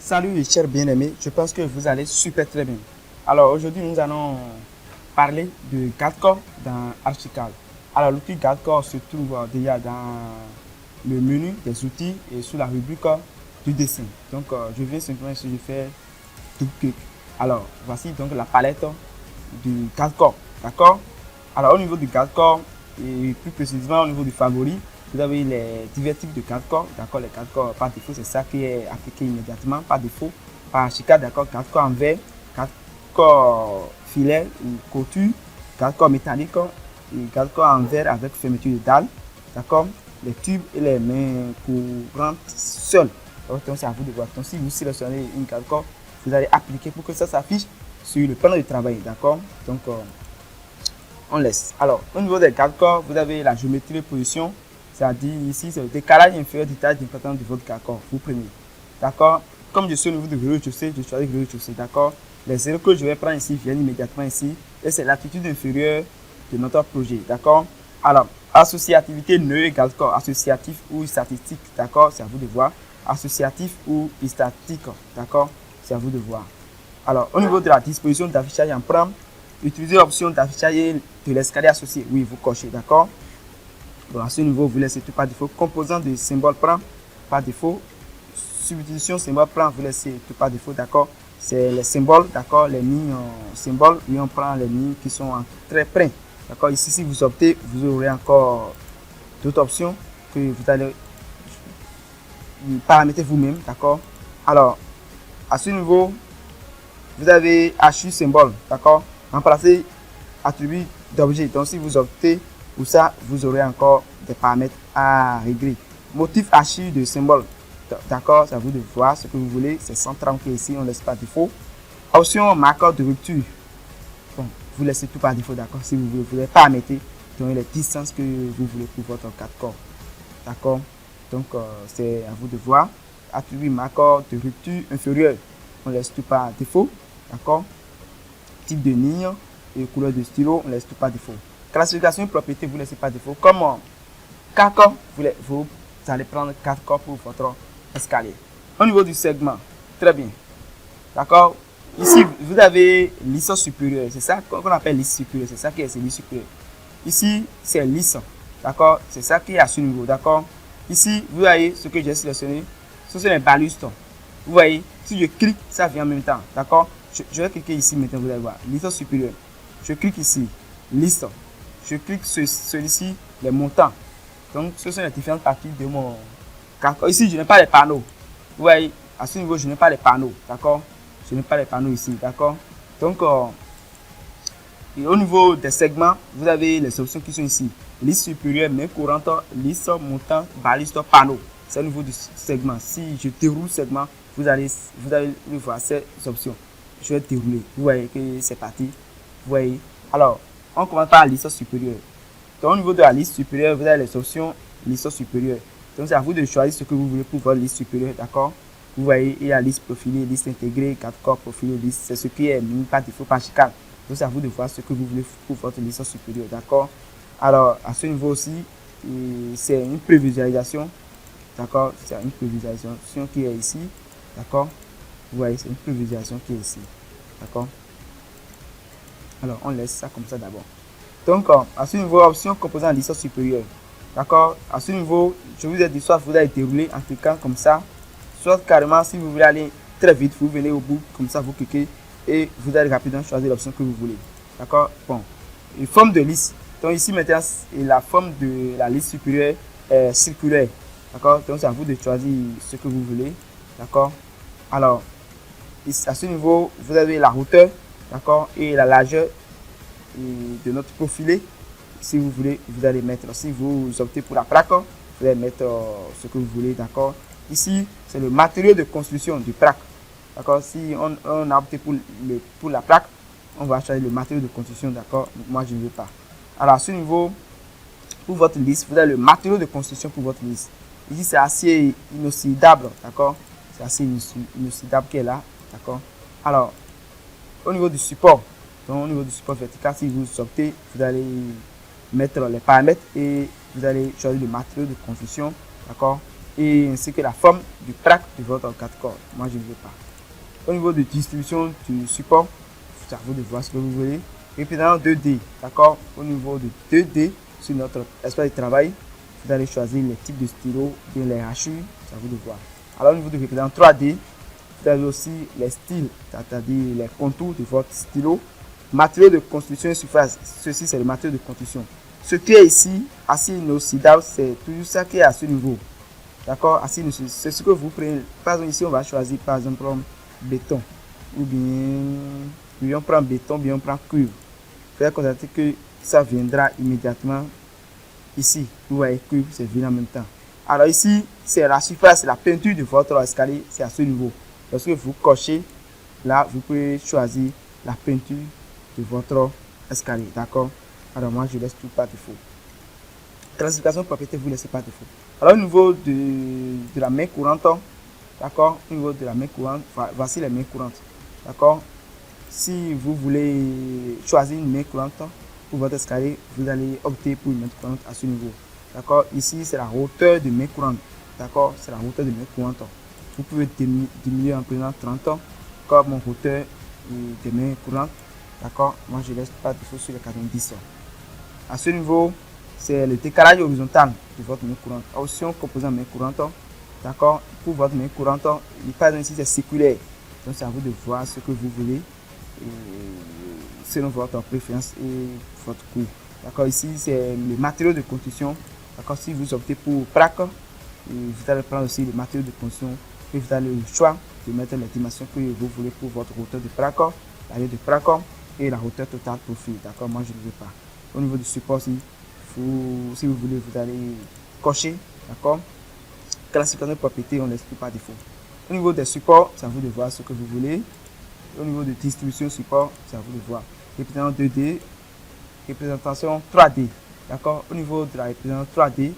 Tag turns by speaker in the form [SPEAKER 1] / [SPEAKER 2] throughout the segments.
[SPEAKER 1] Salut les chers bien-aimés, je pense que vous allez super très bien. Alors aujourd'hui nous allons parler de GuardCore dans Archicad. Alors l'outil GuardCore se trouve déjà dans le menu des outils et sous la rubrique du dessin. Donc je viens simplement ici, je fais double clic. Alors voici donc la palette du GuardCore, d'accord. Alors au niveau du GuardCore et plus précisément au niveau du favori, vous avez les divers types de GuardCore, d'accord. Les GuardCore par défaut, c'est ça qui est appliqué immédiatement par défaut par Archicad, d'accord. GuardCore en verre, GuardCore filet ou couture, GuardCore métallique et GuardCore en verre avec fermeture de dalle, d'accord. Les tubes et les mains courantes seules. Donc c'est à vous de voir. Donc si vous sélectionnez une GuardCore, vous allez appliquer pour que ça s'affiche sur le plan de travail, d'accord. Donc on laisse. Alors au niveau des GuardCore, vous avez la géométrie de position. C'est-à-dire ici, c'est le décalage inférieur du taille d'importance de votre GuardCore. Vous prenez. D'accord. Comme je suis au niveau de rez-de-chaussée, je choisis rez-de-chaussée. D'accord. Les zéros que je vais prendre ici viennent immédiatement ici. Et c'est l'attitude inférieure de notre projet. D'accord. Alors, associativité nœud égale corps. Associatif ou statistique. D'accord. C'est à vous de voir. Associatif ou statique. D'accord. C'est à vous de voir. Alors, au niveau de la disposition d'affichage en prime, utilisez l'option d'affichage de l'escalier associé. Oui, vous cochez. D'accord. Bon, à ce niveau, vous laissez tout par défaut. Composant de symbole prend par défaut. Substitution symbole prend, vous laissez tout par défaut. D'accord. C'est les symboles, d'accord. Les lignes symboles, et on prend les lignes qui sont en très près. D'accord. Ici, si vous optez, vous aurez encore d'autres options que vous allez paramétrer vous-même. D'accord. Alors, à ce niveau, vous avez HU symbole. D'accord. Remplacer attribut d'objet. Donc, si vous optez pour ça, vous aurez encore des paramètres à régler. Motif archi de symbole. D'accord, c'est à vous de voir ce que vous voulez. C'est 130 qui est ici, on laisse par défaut. Option marqueur de rupture. Bon, vous laissez tout par défaut, d'accord. Si vous voulez, vous pouvez paramétrer donc les distances que vous voulez pour votre GuardCore. D'accord. Donc, c'est à vous de voir. Attribut marqueur de rupture inférieure. On laisse tout par défaut. D'accord. Type de ligne et couleur de stylo, on laisse tout par défaut. Classification et propriété, vous laissez par défaut. Comme GuardCore, vous allez prendre GuardCore pour votre escalier. Au niveau du segment, très bien. D'accord. Ici, vous avez lisse supérieure. C'est ça qu'on appelle lisse supérieure. C'est ça qui est lisse supérieure. Ici, c'est lisse. D'accord. C'est ça qui est à ce niveau. D'accord. Ici, vous voyez ce que j'ai sélectionné. Ce sont les balustres. Vous voyez, si je clique, ça vient en même temps. D'accord. Je vais cliquer ici maintenant, vous allez voir. Liste supérieure. Je clique ici. Liste. Je clique sur celui-ci, les montants. Donc, ce sont les différentes parties de mon GuardCore. Ici, je n'ai pas les panneaux. Vous voyez, à ce niveau, je n'ai pas les panneaux. D'accord. Je n'ai pas les panneaux ici. D'accord. Donc, et au niveau des segments, vous avez les options qui sont ici. Liste supérieure, main courante, liste, montant, baliste, panneau. C'est au niveau du segment. Si je déroule le segment, vous allez voir ces options. Je vais dérouler. Vous voyez que c'est parti. Vous voyez. Alors, on commence par la liste supérieure. Donc, au niveau de la liste supérieure, vous avez les options liste supérieure. Donc, c'est à vous de choisir ce que vous voulez pour votre liste supérieure. D'accord. Vous voyez, il y a liste profilée, liste intégrée, GuardCore profilée, liste. C'est ce qui est mis par défaut par Archicad. Donc, c'est à vous de voir ce que vous voulez pour votre liste supérieure. D'accord. Alors, à ce niveau aussi, c'est une prévisualisation. D'accord. C'est une prévisualisation qui est ici. D'accord. Vous voyez, c'est une prévisualisation qui est ici. D'accord. Alors, on laisse ça comme ça d'abord. Donc, à ce niveau, option composant liste supérieure. D'accord. À ce niveau, je vous ai dit, soit vous allez dérouler en cliquant comme ça, soit carrément, si vous voulez aller très vite, vous venez au bout, comme ça, vous cliquez et vous allez rapidement choisir l'option que vous voulez. D'accord. Bon. Une forme de liste. Donc, ici, maintenant, la forme de la liste supérieure est circulaire. D'accord. Donc, c'est à vous de choisir ce que vous voulez. D'accord. Alors, à ce niveau, vous avez la hauteur, d'accord, et la largeur de notre profilé. Si vous voulez, vous allez mettre, si vous optez pour la plaque, vous allez mettre ce que vous voulez, d'accord. Ici, c'est le matériau de construction du plaque, d'accord. Si on a opté pour la plaque, on va choisir le matériau de construction, d'accord. Moi, je ne veux pas. Alors, à ce niveau, pour votre liste, vous avez le matériau de construction pour votre liste. Ici, c'est acier inoxydable, d'accord. C'est acier inoxydable qui est là, d'accord. Alors, au niveau du support, donc au niveau du support vertical, si vous optez, vous allez mettre les paramètres et vous allez choisir le matériau de construction, d'accord. et ainsi que la forme du plaque de votre 4 cordes. Moi, je ne veux pas. Au niveau de distribution du support, c'est à vous de voir ce que vous voulez. Et puis dans 2D, d'accord, au niveau de 2D, sur notre espace de travail, vous allez choisir les types de stylos, bien les hachures, c'est à vous de voir. Alors au niveau de représentant 3D, vous avez aussi les styles, c'est-à-dire les contours de votre stylo. Matériaux de construction et surface, ceci c'est le matériau de construction. Ce qui est ici, acier inoxydable, c'est toujours ça qui est à ce niveau. D'accord, acier inoxydable, c'est ce que vous prenez. Par exemple, ici on va choisir par exemple béton, ou bien on prend béton, bien on prend cuivre. Vous allez constater que ça viendra immédiatement ici. Vous voyez cuivre, c'est venu en même temps. Alors ici, c'est la surface, la peinture de votre escalier, c'est à ce niveau. Lorsque vous cochez, là, vous pouvez choisir la peinture de votre escalier, d'accord. Alors moi, je laisse tout par défaut. Classification propriété, vous laissez par défaut. Alors au niveau de la main courante, d'accord, au niveau de la main courante, voici les mains courantes, d'accord. Si vous voulez choisir une main courante pour votre escalier, vous allez opter pour une main courante à ce niveau, d'accord. Ici, c'est la hauteur de main courante, d'accord, c'est la hauteur de main courante. Vous pouvez diminuer en prenant 30 ans, comme mon hauteur des mains courantes, d'accord. Moi, je laisse pas de défaut sur les 90. À ce niveau, c'est le décalage horizontal de votre main courante. Option composant main courante, d'accord. Pour votre main courante, par exemple ici c'est circulaire, donc c'est à vous de voir ce que vous voulez selon votre préférence et votre coût, d'accord. Ici c'est le matériau de construction, d'accord. Si vous optez pour plaque, vous allez prendre aussi le matériau de construction et vous avez le choix de mettre les dimensions que vous voulez pour votre hauteur de plaque, la hauteur de plaque et la hauteur totale profil, d'accord. Moi je ne veux pas. Au niveau du support, si vous voulez, vous allez cocher, d'accord. Classification de propriété, on l'explique par défaut. Au niveau des supports, c'est à vous de voir ce que vous voulez. Au niveau de distribution support, c'est à vous de voir. Représentation 2D, représentation 3D, d'accord. Au niveau de la représentation 3D,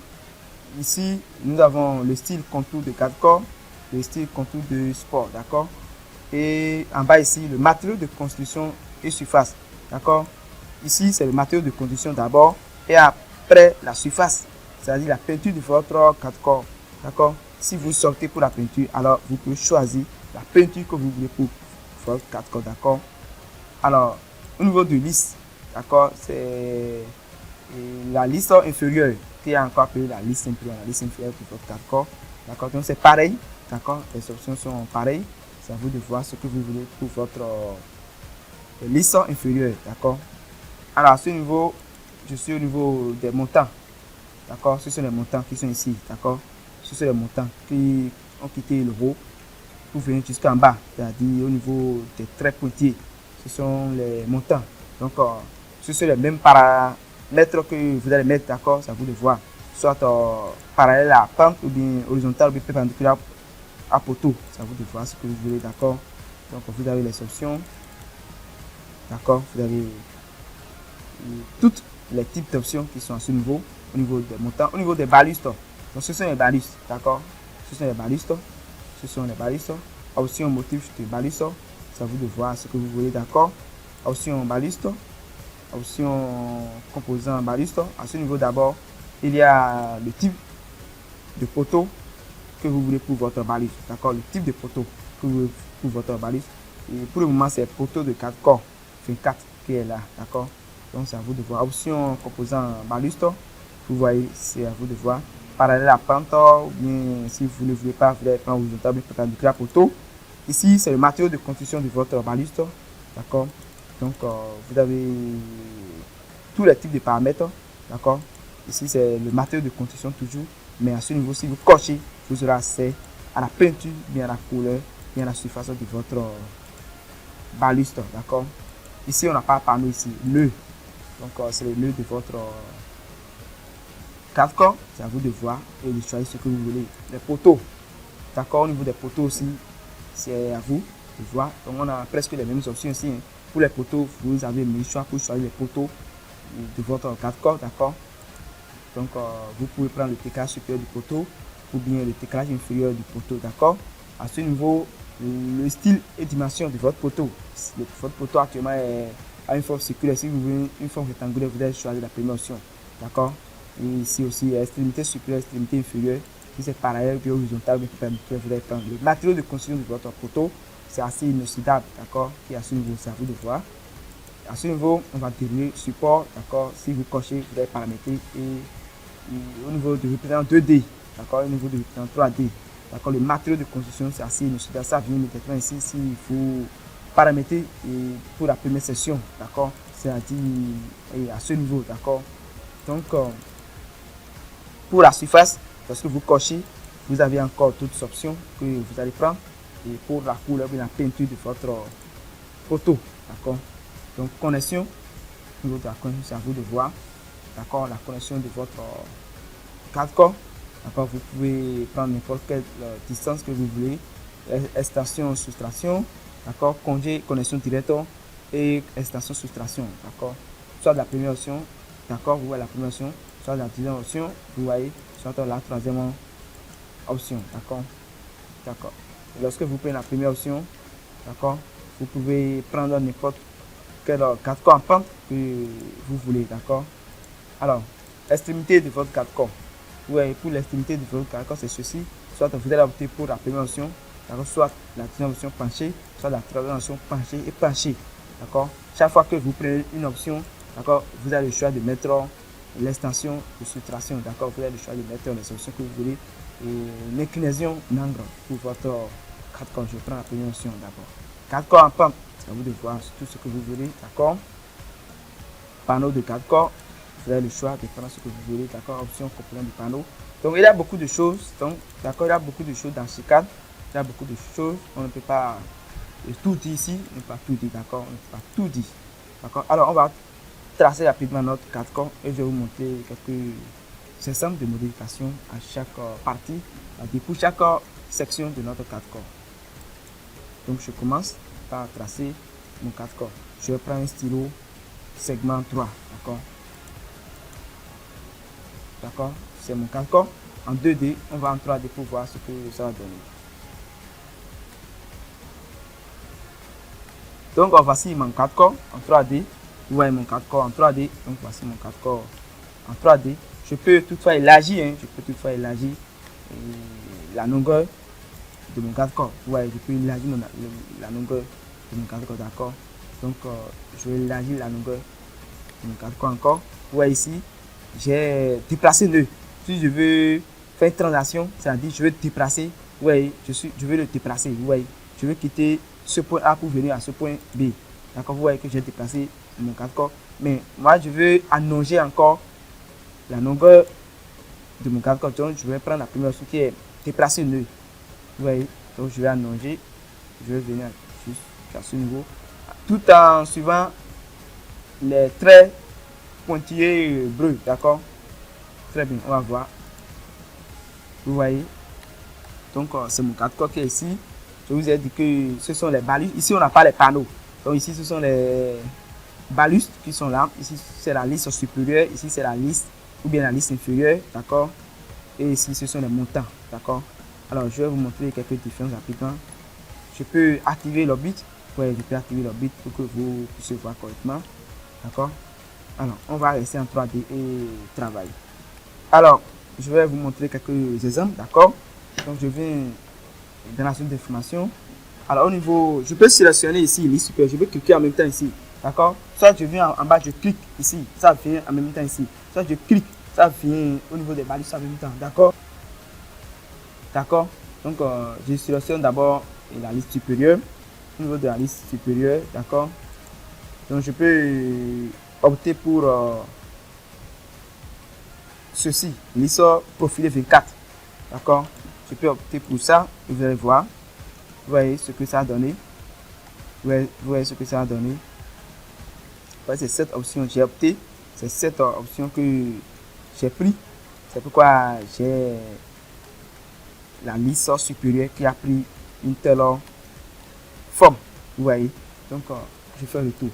[SPEAKER 1] ici, nous avons le style contour de 4 corps, le style contour de sport, d'accord. Et en bas ici, le matériau de construction et surface, d'accord. Ici, c'est le matériau de construction d'abord et après la surface, c'est-à-dire la peinture de votre 4 corps, d'accord. Si vous sortez pour la peinture, alors vous pouvez choisir la peinture que vous voulez pour votre 4 corps, d'accord. Alors, au niveau de liste, d'accord, c'est la liste inférieure qui est encore appelée la liste inférieure pour votre 4 corps, d'accord. Donc, c'est pareil, d'accord, les options sont pareilles. C'est à vous de voir ce que vous voulez pour votre liste inférieure, d'accord. Alors à ce niveau, je suis au niveau des montants, d'accord. Ce sont les montants qui sont ici, d'accord. Ce sont les montants qui ont quitté le haut pour venir jusqu'en bas, c'est-à-dire au niveau des traits pointillés. Ce sont les montants. Donc ce sont les mêmes paramètres que vous allez mettre, d'accord. C'est à vous de voir, soit parallèle à la pente ou bien horizontal ou bien perpendiculaire à poteau. C'est à vous de voir ce que vous voulez, d'accord. Donc vous avez les options, d'accord. Vous avez toutes les types d'options qui sont à ce niveau, au niveau des montants, au niveau des balistes. Donc ce sont les balistes, d'accord. Ce sont les balistes, ce sont les balistes. Option motif de baliste, c'est à vous de voir ce que vous voulez, d'accord. Option baliste, option composant baliste. À ce niveau d'abord, il y a le type de poteau que vous voulez pour votre baliste, d'accord. Le type de poteau que vous voulez pour votre baliste. Et pour le moment, c'est poteau de 4 corps, 24 qui est là, d'accord. Donc c'est à vous de voir. Option composant baliste, vous voyez, c'est à vous de voir. Parallèle à pente, ou bien si vous ne voulez pas, vous allez prendre horizontal perpendiculaire poteau. Ici, c'est le matériau de construction de votre baliste, d'accord. Donc vous avez tous les types de paramètres, d'accord. Ici, c'est le matériau de construction toujours, mais à ce niveau, si vous cochez, vous aurez accès à la peinture, bien à la couleur, bien à la surface de votre baliste, d'accord. Ici, on n'a pas panneau ici, le. Donc, c'est le nœud de votre 4 corps. C'est à vous de voir et de choisir ce que vous voulez. Les poteaux, d'accord. Au niveau des poteaux aussi, c'est à vous de voir. Donc, on a presque les mêmes options ici. Hein. Pour les poteaux, vous avez le choix pour choisir les poteaux de votre 4 corps, d'accord. Donc, vous pouvez prendre le décalage supérieur du poteau ou bien le décalage inférieur du poteau, d'accord. À ce niveau, le style et dimension de votre poteau. Votre poteau actuellement est à une forme circulaire. Si vous voulez une forme rectangulaire, vous allez choisir la première option, d'accord. Et ici aussi, extrémité supérieure, extrémité inférieure, si c'est parallèle ou horizontal, qui permet de vous prendre. Le matériau de construction de votre poteau, c'est assez inoxydable, d'accord, qui est à ce niveau, c'est à vous de voir. À ce niveau, on va dérouler support, d'accord, si vous cochez, vous allez paramétrer et au niveau de représentant 2D, d'accord, au niveau de représentant 3D, d'accord, le matériau de construction, c'est assez inoxydable, ça vient immédiatement ici, s'il faut paramétrer et pour la première session, d'accord, c'est-à-dire à ce niveau, d'accord. Donc, pour la surface, lorsque vous cochez, vous avez encore d'autres options que vous allez prendre. Et pour la couleur et la peinture de votre poteau, d'accord. Donc, connexion, au niveau de la connexion, c'est à vous de voir, d'accord, la connexion de votre 4 d'accord. Vous pouvez prendre n'importe quelle distance que vous voulez, extension, soustraction, d'accord, connexion directe et extension, soustraction, d'accord. Soit de la première option, d'accord, vous voyez la première option, soit la deuxième option, vous voyez, soit la troisième option, d'accord. D'accord. Lorsque vous prenez la première option, d'accord, vous pouvez prendre n'importe quel 4 en pente que vous voulez, d'accord. Alors, extrémité de votre 4 corps. Ouais, pour l'extrémité de votre 4 corps, c'est ceci. Soit vous allez opter pour la première option, d'accord, soit la deuxième option penchée, soit la troisième option penchée et penchée, d'accord. Chaque fois que vous prenez une option, d'accord, vous avez le choix de mettre l'extension de soustraction, d'accord, vous avez le choix de mettre l'extension que vous voulez et l'inclinaison d'angle pour votre 4 corps. Je prends la première option d'abord. 4 corps en pente, c'est à vous de voir tout ce que vous voulez, d'accord. Panneau de 4 corps, vous avez le choix de prendre ce que vous voulez, d'accord, option complément du panneau. Donc il y a beaucoup de choses, donc d'accord, il y a beaucoup de choses dans ce cadre, il y a beaucoup de choses, on ne peut pas tout dire ici, on ne peut pas tout dire, d'accord, on ne peut pas tout dire, d'accord. Alors on va tracer rapidement notre 4 corps et je vais vous montrer quelques exemples de modifications à chaque partie, pour chaque section de notre 4 corps. Donc je commence par tracer mon 4 corps. Je vais prendre un stylo segment 3, d'accord. D'accord, c'est mon 4 corps en 2D, on va en 3D pour voir ce que ça va donner. Donc voici mon 4 corps en 3D. Vous voyez mon 4 corps en 3D. Donc voici mon 4 corps en 3D. Je peux toutefois élargir, la longueur de mon 4 corps. Vous voyez, je peux élargir la longueur de mon 4 corps, d'accord. Donc je vais élargir la longueur de mon 4 corps encore. Vous voyez ici, j'ai déplacé le. Si je veux faire une transaction, c'est-à-dire je veux déplacer, vous voyez, je veux le déplacer, vous voyez, je veux quitter ce point A pour venir à ce point B. D'accord, vous voyez que j'ai déplacé mon 4 corps. Mais moi, je veux allonger encore la longueur de mon 4 corps. Donc, je vais prendre la première option qui est déplacer le. Vous voyez, donc je vais allonger, je vais venir jusqu'à ce niveau, tout en suivant les traits pointillés bleus, d'accord. Très bien, on va voir. Vous voyez, donc c'est mon 4 corps qui est ici. Je vous ai dit que ce sont les balus. Ici, on n'a pas les panneaux. Donc ici, ce sont les balustres qui sont là. Ici, c'est la liste supérieure. Ici, c'est la liste ou bien la liste inférieure, d'accord. Et ici, ce sont les montants, d'accord. Alors, je vais vous montrer quelques différences rapidement. Je peux activer l'orbite. Ouais, je peux activer l'orbite pour que vous puissiez voir correctement, d'accord. Alors, on va rester en 3D et travailler. Alors, je vais vous montrer quelques exemples, d'accord. Donc, je viens dans la zone d'information. Alors, au niveau, je peux sélectionner ici, liste supérieure, je peux cliquer en même temps ici, d'accord. Soit je viens en bas, je clique ici, ça vient en même temps ici. Soit je clique, ça vient au niveau des balises en même temps, d'accord. D'accord. Donc, je sélectionne d'abord la liste supérieure. Au niveau de la liste supérieure, d'accord. Donc, je peux opter pour ceci, liste profilé 24, d'accord. Je peux opter pour ça, vous allez voir. Vous voyez ce que ça a donné. Vous voyez ce que ça a donné. C'est cette option que j'ai opté. C'est cette option que j'ai pris. C'est pourquoi j'ai la liste supérieure qui a pris une telle forme. Vous voyez. Donc, je fais le tour.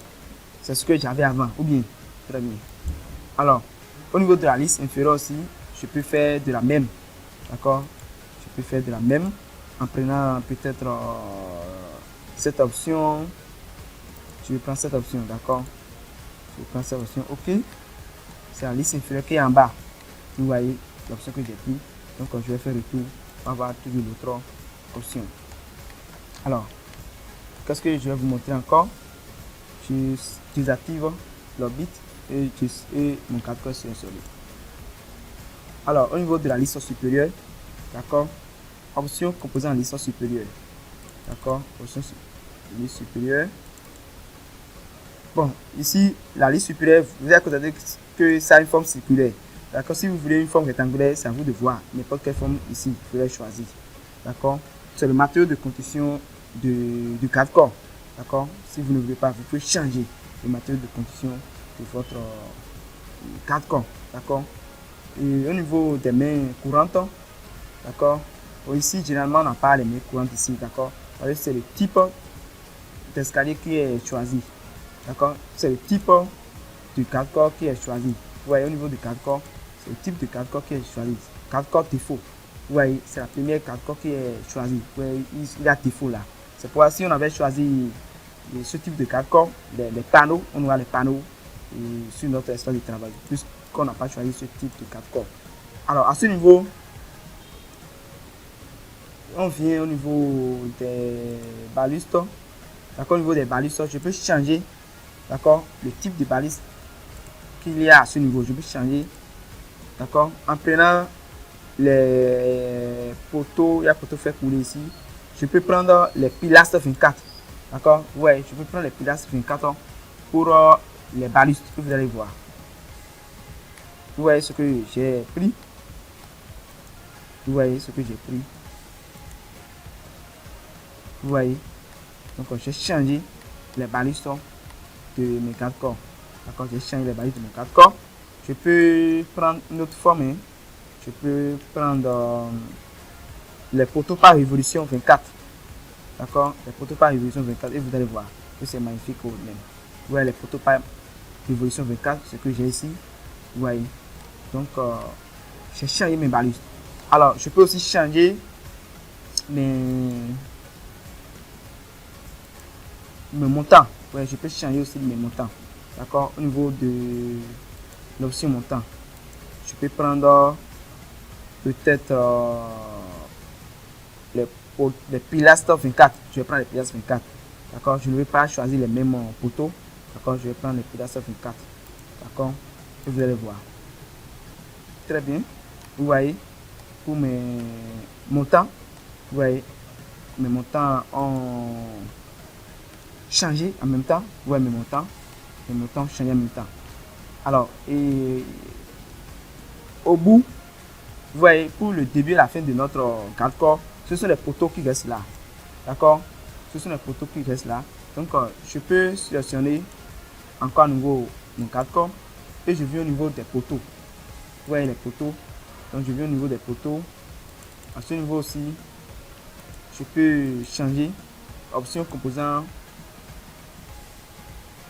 [SPEAKER 1] C'est ce que j'avais avant. Ou bien, très bien. Alors, au niveau de la liste inférieure aussi, je peux faire de la même. D'accord. Je peux faire de la même en prenant peut-être cette option. Je vais prendre cette option, d'accord. Je prends cette option, ok. C'est la liste inférieure qui est en bas. Vous voyez l'option que j'ai pris. Donc je vais faire retour, on va voir toujours l'autre option. Alors, qu'est-ce que je vais vous montrer encore? Je désactive l'orbite et mon capteur sur installé. Alors, au niveau de la liste supérieure, d'accord, option composant en liste supérieure, d'accord, option liste supérieure. Bon, ici, la liste supérieure, vous avez constaté que ça a une forme circulaire. D'accord, si vous voulez une forme rectangulaire, c'est à vous de voir n'importe quelle forme ici, vous pouvez choisir. D'accord, c'est le matériau de construction du cadre-corps. D'accord, si vous ne voulez pas, vous pouvez changer le matériau de construction de votre cadre-corps. D'accord, et au niveau des mains courantes, d'accord, ici, généralement, on n'a pas les mains courantes ici. D'accord, c'est le type d'escalier qui est choisi. D'accord, c'est le type du cadre-corps qui est choisi. Vous voyez, au niveau du cadre-corps, c'est le type de cadre-corps qui est choisi. Cadre-corps défaut. Vous voyez, c'est la première cadre-corps qui est choisi. Vous voyez, il y a défaut là. C'est pourquoi si on avait choisi ce type de cadre-corps, les panneaux, on aura les panneaux sur notre espace de travail, puisqu'on n'a pas choisi ce type de cadre-corps. Alors, à ce niveau, on vient au niveau des balustres. D'accord, au niveau des balustres, je peux changer, d'accord, le type de baliste qu'il y a à ce niveau. Je peux changer, d'accord, en prenant les poteaux. Il y a poteau fait couler ici. Je peux prendre les pilastres 24, d'accord. Ouais, je peux prendre les pilastres 24 pour les balustres que vous allez voir. Vous voyez ce que j'ai pris. Vous voyez ce que j'ai pris. Vous voyez. Donc j'ai changé les balustres de mes quatre corps. D'accord, j'ai changé les balustres de mes quatre corps. Je peux prendre une autre forme. Hein. Je peux prendre les poteaux par révolution 24. D'accord, les poteaux par révolution 24. Et vous allez voir que c'est magnifique au même. Vous voyez les poteaux par révolution 24, ce que j'ai ici. Vous voyez. Donc j'ai changé mes balustres. Alors je peux aussi changer mes montants. Ouais, je peux changer aussi mes montants. D'accord, au niveau de l'option montant, je peux prendre peut-être les pilastres 24. Je vais prendre les pilastres 24. D'accord, je ne vais pas choisir les mêmes poteaux. D'accord, je vais prendre les pilastres 24. D'accord, et vous allez voir. Très bien. Vous voyez, pour mes montants, vous voyez, mes montants ont changé en même temps. Vous voyez, mes montants ont changé en même temps. Alors, et au bout, vous voyez, pour le début et la fin de notre cadre-corps, ce sont les poteaux qui restent là. D'accord, ce sont les poteaux qui restent là. Donc, je peux sélectionner encore à nouveau mon cadre-corps et je viens au niveau des poteaux. Vous voyez les poteaux. Donc, je viens au niveau des poteaux. À ce niveau aussi, je peux changer option composant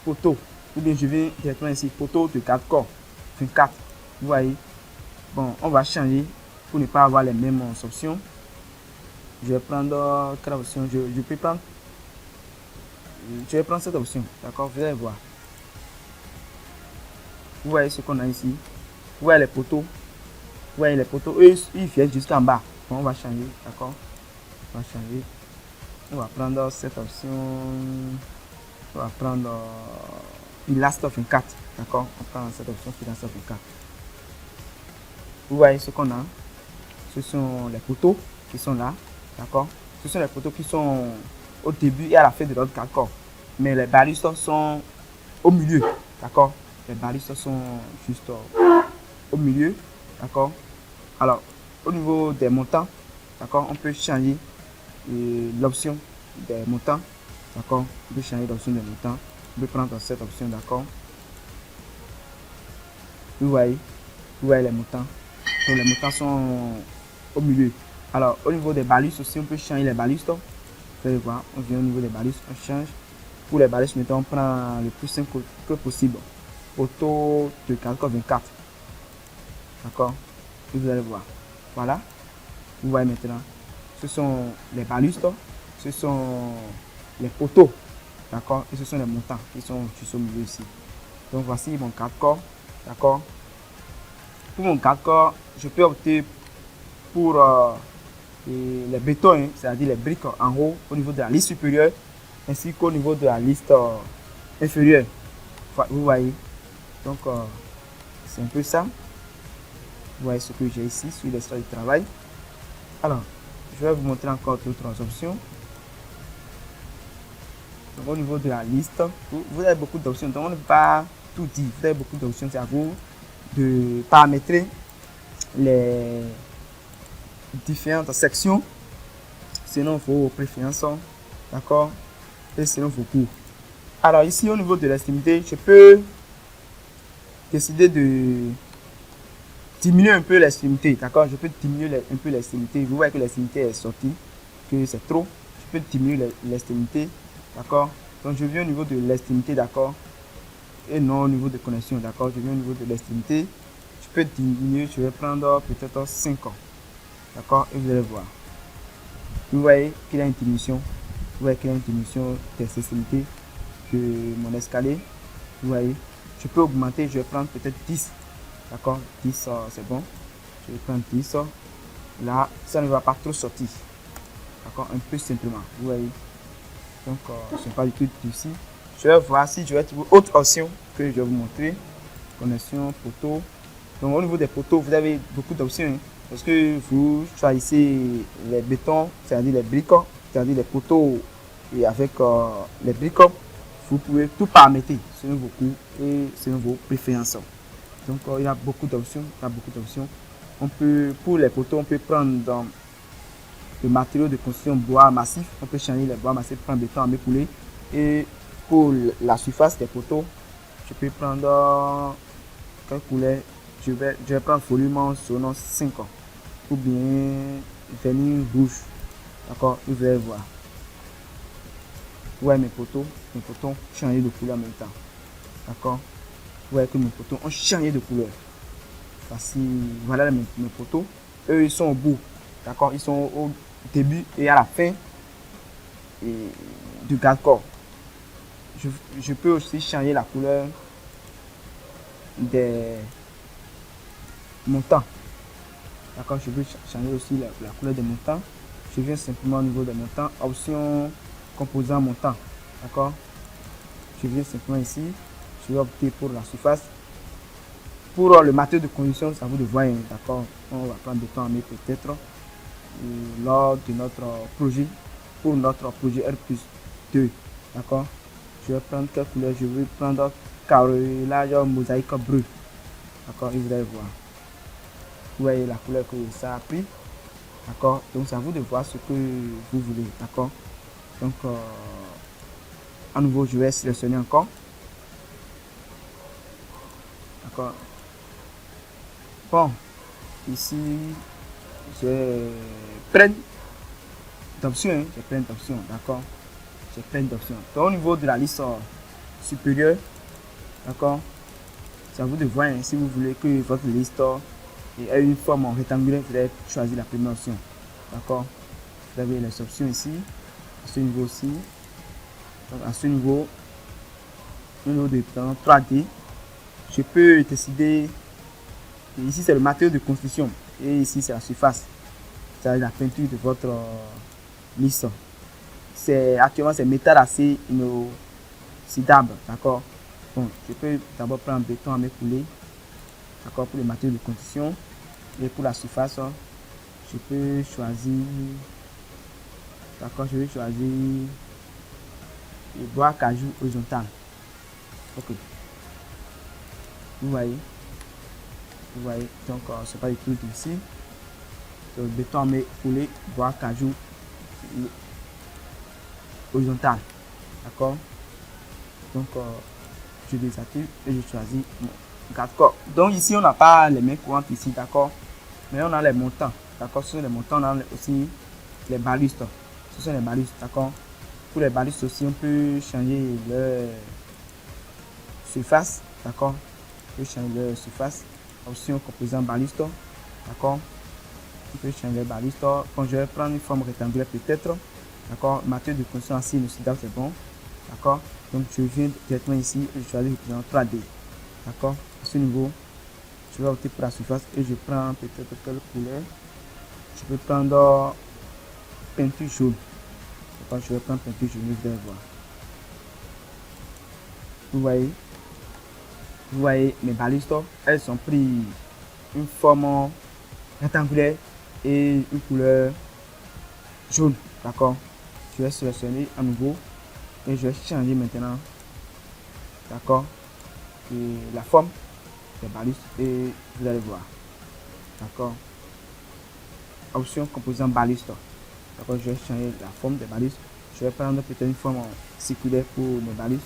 [SPEAKER 1] poteau. Ou bien je vais directement ici, poteau de cadre-corps 24. Vous voyez. Bon, on va changer pour ne pas avoir les mêmes options. Je vais prendre quelle option? Je vais prendre cette option. D'accord, vous allez voir. Vous voyez ce qu'on a ici. Vous voyez les poteaux. Vous voyez les poteaux. Eux, ils viennent jusqu'en bas. Bon, on va changer. D'accord. On va changer. On va prendre cette option. On va prendre pilastre 24. D'accord. On prend cette option pilastre 24. Vous voyez ce qu'on a. Ce sont les poteaux qui sont là. D'accord. Ce sont les poteaux qui sont au début et à la fin de notre cadre-corps. Mais les balustres sont au milieu. D'accord. Les balustres sont juste au milieu. D'accord. Alors, au niveau des montants, d'accord, on peut changer l'option des montants. D'accord. On peut changer l'option des montants. On peut prendre cette option. D'accord. Vous voyez les montants. Donc, les montants sont au milieu. Alors, au niveau des balustres aussi, on peut changer les balustres. Vous allez voir, on vient au niveau des balustres, on change. Pour les balustres, mettons, on prend le plus simple que possible. Poteau de cadre-corps 24. D'accord. Et vous allez voir. Voilà. Vous voyez maintenant. Ce sont les balustres. Ce sont les poteaux. D'accord. Et ce sont les montants qui sont juste au milieu ici. Donc, voici mon cadre-corps. D'accord. Pour mon cadre-corps, je peux opter pour les bétons, hein, c'est-à-dire les briques en haut, au niveau de la liste supérieure, ainsi qu'au niveau de la liste inférieure. Vous voyez, donc c'est un peu ça. Vous voyez ce que j'ai ici sur l'espace de travail. Alors, je vais vous montrer encore d'autres options. Donc, au niveau de la liste, vous avez beaucoup d'options. Donc, on ne peut pas tout dire. Vous avez beaucoup d'options. C'est à vous de paramétrer les différentes sections selon vos préférences. D'accord? Et selon vos cours. Alors, ici, au niveau de l'extrémité, je peux décider de diminuer un peu l'extrémité. D'accord? Je peux diminuer un peu l'extrémité. Vous voyez que l'extrémité est sortie, que c'est trop. Je peux diminuer l'extrémité. D'accord? Donc, je viens au niveau de l'extrémité. D'accord? Et non au niveau de connexion. D'accord? Je viens au niveau de l'extrémité. Je peux diminuer. Je vais prendre peut-être 5 ans. D'accord? Et vous allez voir. Vous voyez qu'il y a une diminution. Vous voyez qu'il y a une diminution d'extrémité de mon escalier. Vous voyez? Je peux augmenter. Je vais prendre peut-être 10. D'accord? 10, c'est bon. Je vais prendre 10. Là, ça ne va pas trop sortir. D'accord? Un peu simplement. Vous voyez? Donc, ce n'est pas du tout ici. Je vais voir si je vais trouver autre option que je vais vous montrer. Connexion, poteau. Donc, au niveau des poteaux, vous avez beaucoup d'options. Hein, parce que vous choisissez les bétons, c'est-à-dire les briques, c'est-à-dire les poteaux. Et avec les briques, vous pouvez tout paramétrer selon vos coûts et selon vos préférences. Donc, il y a beaucoup d'options. On peut, pour les poteaux, on peut prendre le matériau de construction bois massif. On peut changer les bois massifs, prendre béton armé coulé. Et pour la surface des poteaux, je peux prendre quelle couleur. Je vais prendre volume sonore 5 ans. Ou bien vernis rouge. D'accord, vous allez voir. Ouais, mes poteaux ont changé de couleur en même temps. D'accord. Vous voyez que mes poteaux ont changé de couleur. Voici, voilà mes poteaux. Eux, ils sont au bout. D'accord. Ils sont au début et à la fin du garde-corps. Je peux aussi changer la couleur des montants. D'accord. Je peux changer aussi la couleur des montants. Je viens simplement au niveau des montants. Option composant montant. D'accord. Je viens simplement ici. Je vais opter pour la surface. Pour le matériau de construction, c'est à vous de voir. D'accord. On va prendre béton armé peut-être lors de notre projet. Pour notre projet R+2. D'accord. Je vais prendre quelle couleur? Je vais prendre carrelage mosaïque breu. D'accord. Et vous allez voir. Vous voyez la couleur que ça a pris. D'accord. Donc c'est à vous de voir ce que vous voulez. D'accord. Donc à nouveau je vais sélectionner encore. D'accord. Bon, ici j'ai plein d'options. D'accord. J'ai plein d'options. Donc au niveau de la liste supérieure, d'accord, c'est à vous de voir. Hein, si vous voulez que votre liste ait une forme rectangulaire, vous allez choisir la première option. D'accord. Vous avez les options ici, à ce niveau aussi. Donc à ce niveau, au niveau de 3D, je peux décider. Ici c'est le matériau de construction et ici c'est la surface, c'est la peinture de votre liste. Actuellement c'est métal assez inoxydable. D'accord. Bon, je peux d'abord prendre béton armé coulé. D'accord, pour le matériau de construction. Et pour la surface, je peux choisir. D'accord, je vais choisir le bois cajou horizontal. Ok. Vous voyez, donc c'est pas du tout ici. Le béton armé coulé, bois cajou horizontal. D'accord. Donc je désactive et je choisis mon garde-corps. Donc ici on n'a pas les mains courantes ici, d'accord, mais on a les montants. D'accord, ce sont les montants. On a aussi les balustres. Ce sont les balustres. D'accord. Pour les balustres aussi, on peut changer leur surface. D'accord. On peut changer leur surface. Option composant balustre. D'accord. On peut changer les balustres. Quand je vais prendre une forme rectangulaire peut-être. D'accord. Matériau de construction ainsi inoxydable, c'est bon. D'accord. Donc je viens directement ici et je choisis le 3D. D'accord. À ce niveau, je vais opter pour la surface et je prends peut-être quelle couleur. je peux prendre peinture jaune. D'accord, je vais prendre peinture jaune, vous allez voir. Vous voyez mes balises, elles sont prises une forme rectangulaire et une couleur jaune. D'accord, je vais sélectionner à nouveau et je vais changer maintenant, d'accord, la forme des balises et vous allez voir. D'accord, option composant balise. D'accord, je vais changer la forme des balises. Je vais prendre peut-être une forme circulaire pour mes balises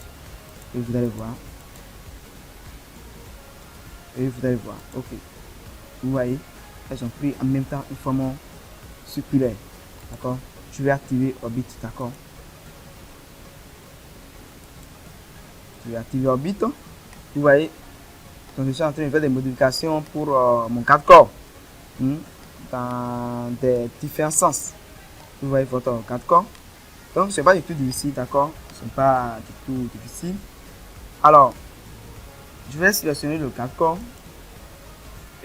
[SPEAKER 1] et vous allez voir. Et vous allez voir, ok, vous voyez, elles ont pris en même temps une forme circulaire. D'accord, je vais activer Orbit. D'accord, je vais activer Orbit. Vous voyez, donc je suis en train de faire des modifications pour mon 4 corps dans des différents sens. Vous voyez votre 4 corps, donc c'est pas du tout difficile. D'accord, c'est pas du tout difficile. Alors je vais sélectionner le 4 corps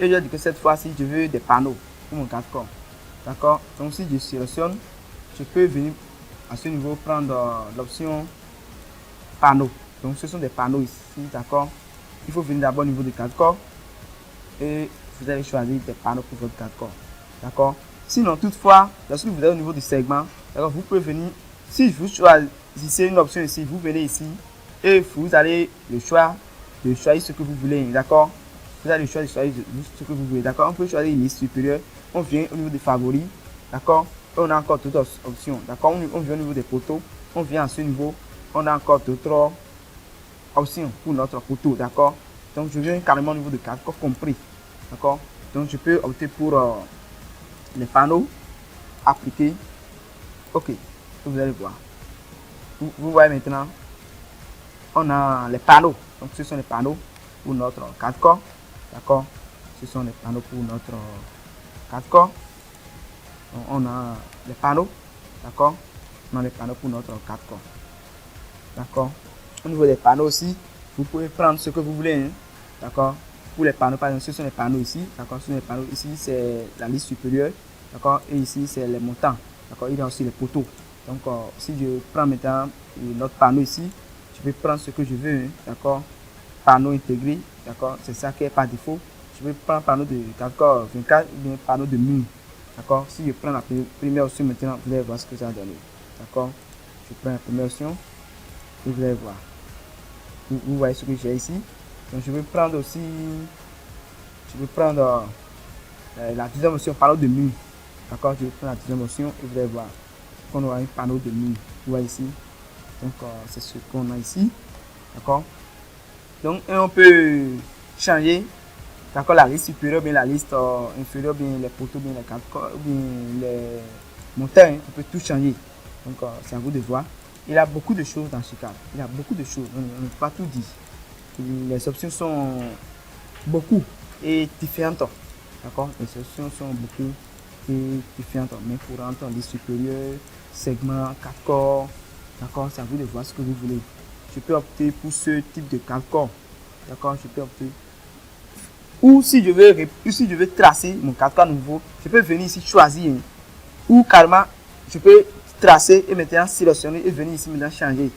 [SPEAKER 1] et je dis que cette fois-ci je veux des panneaux pour mon 4 corps. D'accord, donc si je sélectionne, je peux venir à ce niveau prendre l'option panneaux. Donc ce sont des panneaux ici. D'accord, il faut venir d'abord au niveau du 4 corps et vous allez choisir des panneaux pour votre 4 corps. D'accord, sinon toutefois lorsque vous êtes au niveau du segment, d'accord, vous pouvez venir, si vous choisissez une option ici, vous venez ici et vous allez le choix de choisir ce que vous voulez. D'accord, vous allez le choix de choisir ce que vous voulez. D'accord, on peut choisir une liste supérieure, on vient au niveau des favoris. D'accord, on a encore d'autres options. D'accord, on vient au niveau des poteaux, on vient à ce niveau, on a encore d'autres options pour notre poteau. D'accord, donc je viens carrément au niveau de 4 corps compris. D'accord, donc je peux opter pour les panneaux appliqués. Ok, vous allez voir. Vous voyez maintenant, on a les panneaux. Donc ce sont les panneaux pour notre 4 corps. D'accord, ce sont les panneaux pour notre 4 corps. Donc, on a les panneaux. D'accord, on a les panneaux pour notre 4 corps. D'accord, au niveau des panneaux aussi, vous pouvez prendre ce que vous voulez. Hein? D'accord, pour les panneaux, par exemple, ce sont les panneaux ici. D'accord, ce sont les panneaux ici, c'est la liste supérieure. D'accord, et ici c'est les montants. D'accord, il y a aussi les poteaux. Donc si je prends maintenant notre panneau ici, je vais prendre ce que je veux. Hein? D'accord, panneau intégré. D'accord, c'est ça qui est par défaut. Je vais prendre panneau de 24 ou bien panneau de mur. D'accord, si je prends la première option maintenant, vous allez voir ce que ça va donner. D'accord, je prends la première option et vous allez voir. Vous voyez ce que j'ai ici. Donc je vais prendre aussi, je vais prendre la deuxième option, panneau de mur. D'accord, je vais prendre la deuxième option et vous allez voir qu'on aura un panneau de mur. Vous voyez ici. Donc c'est ce qu'on a ici. D'accord, donc on peut changer, d'accord, la liste supérieure, bien la liste inférieure, bien les poteaux, bien les 4 corps, bien les montagnes, on peut tout changer. Donc c'est à vous de voir. Il y a beaucoup de choses dans ce cadre. Il y a beaucoup de choses. On ne peut pas tout dire. Les options sont beaucoup et différentes. D'accord, les options sont beaucoup et différentes. Main courante, liste supérieure, segment, 4 corps. D'accord, c'est à vous de voir ce que vous voulez. Je peux opter pour ce type de 4 corps. D'accord, je peux opter. Ou si je veux tracer mon 4 corps nouveau, je peux venir ici choisir. Ou carrément, je peux tracer et maintenant sélectionner et venir ici maintenant changer.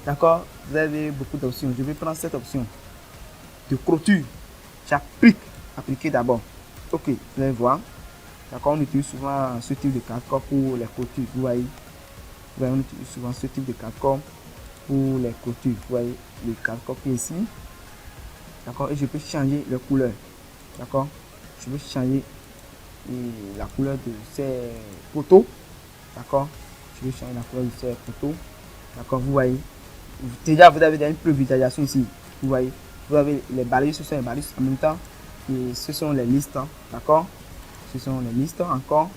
[SPEAKER 1] D'accord, vous avez beaucoup d'options. Je vais prendre cette option de clôture. J'applique, appliquer d'abord. Ok, vous allez voir. D'accord, on utilise souvent ce type de 4 corps pour les clôtures. Vous voyez, on utilise souvent ce type de 4 corps pour les clôtures. Vous voyez le 4 corps qui est ici. D'accord, et je peux changer les couleurs. D'accord, je peux changer la couleur de ces poteaux. D'accord, je vais changer la couleur de ces poteaux. D'accord, vous voyez, déjà vous avez une prévisualisation ici. Vous voyez, vous avez les balises, ce sont les balises en même temps et ce sont les listes. D'accord, ce sont les listes encore.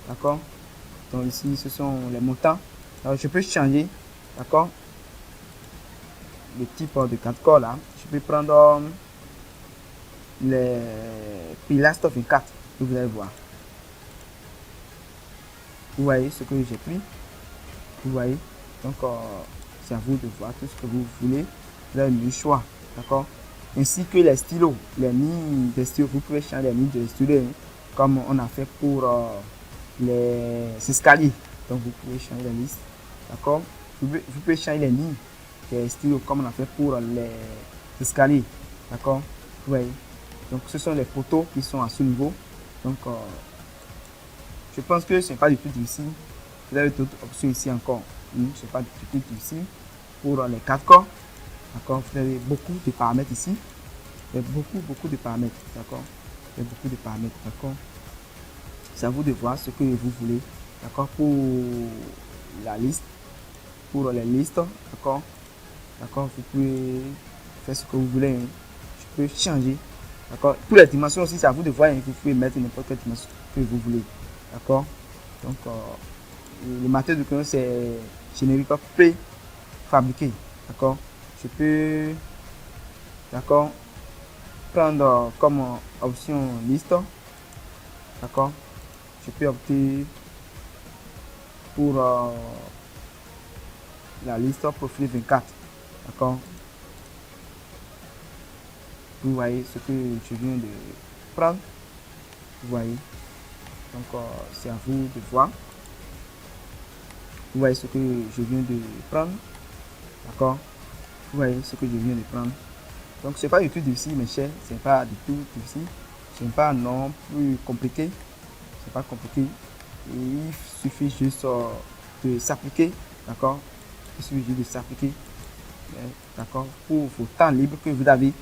[SPEAKER 1] D'accord, donc ici ce sont les montants. Alors je peux changer, d'accord, le type de 4 corps là. Je peux prendre les pilastres 24. Vous allez voir. Vous voyez ce que j'ai pris. Vous voyez. Donc c'est à vous de voir tout ce que vous voulez. Vous avez le choix. D'accord. Ainsi que les stylos. Les lignes des stylos. Vous pouvez changer les lignes des stylos. Comme on a fait pour les escaliers. Donc vous pouvez changer la liste. D'accord. Vous pouvez changer les lignes, les stylos comme on a fait pour les escaliers. D'accord. Vous voyez. Donc ce sont les poteaux qui sont à ce niveau. Donc je pense que ce n'est pas du tout difficile. Vous avez d'autres options ici encore. Ce n'est pas du tout difficile. Pour les 4 corps. D'accord. Vous avez beaucoup de paramètres ici. Il y a beaucoup de paramètres. D'accord. Il y a beaucoup de paramètres. D'accord. C'est à vous de voir ce que vous voulez. D'accord. Pour la liste. Pour les listes. D'accord. D'accord. Vous pouvez faire ce que vous voulez. Je peux changer. D'accord. Pour les dimensions aussi, c'est à vous de voir. Vous pouvez mettre n'importe quelle dimension que vous voulez. D'accord. Donc, le matériel de crayon, c'est générique préfabriqué. D'accord. Je peux, d'accord, prendre comme option liste. D'accord. Je peux opter pour la liste profil 24. D'accord. Vous voyez ce que je viens de prendre. Vous voyez. Donc, c'est à vous de voir. Vous voyez ce que je viens de prendre. D'accord. Vous voyez ce que je viens de prendre. Donc, c'est pas du tout difficile, mes chers. C'est pas du tout difficile. C'est pas non plus compliqué. C'est pas compliqué. Il suffit juste de s'appliquer. D'accord. Il suffit juste de s'appliquer. D'accord. Pour vos temps libres que vous avez,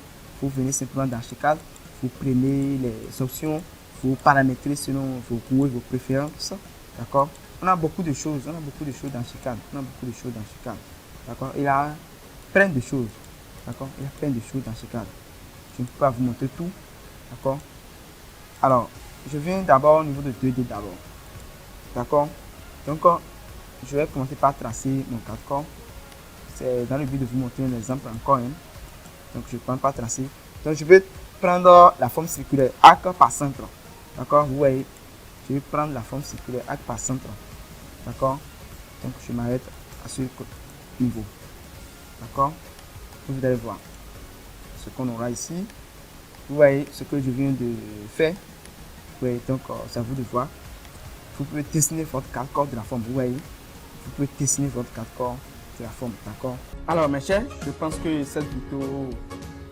[SPEAKER 1] vous venez simplement dans Archicad. Vous prenez les options. Vous paramétrez selon vos goûts et vos préférences. D'accord. On a beaucoup de choses. On a beaucoup de choses dans Archicad. On a beaucoup de choses dans Archicad. D'accord. Il y a plein de choses. D'accord. Il y a plein de choses dans Archicad. Je ne peux pas vous montrer tout. D'accord. Alors, je viens d'abord au niveau de 2D d'abord. D'accord. Donc, je vais commencer par tracer mon 4 corps. C'est dans le but de vous montrer un exemple encore. Donc, je prends par tracer. Donc, je vais prendre la forme circulaire, arc par centre. D'accord. Vous voyez, je vais prendre la forme circulaire, arc par centre. D'accord. Donc, je m'arrête à ce niveau. D'accord. Vous allez voir ce qu'on aura ici. Vous voyez ce que je viens de faire. Vous voyez, donc c'est à vous de voir. Vous pouvez dessiner votre 4 corps de la forme. Vous voyez, vous pouvez dessiner votre 4 corps de la forme. D'accord. Alors mes chers, je pense que cette vidéo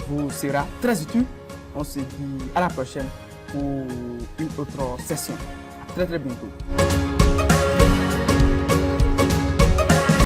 [SPEAKER 1] vous sera très utile. On se dit à la prochaine pour une autre session. À très bientôt.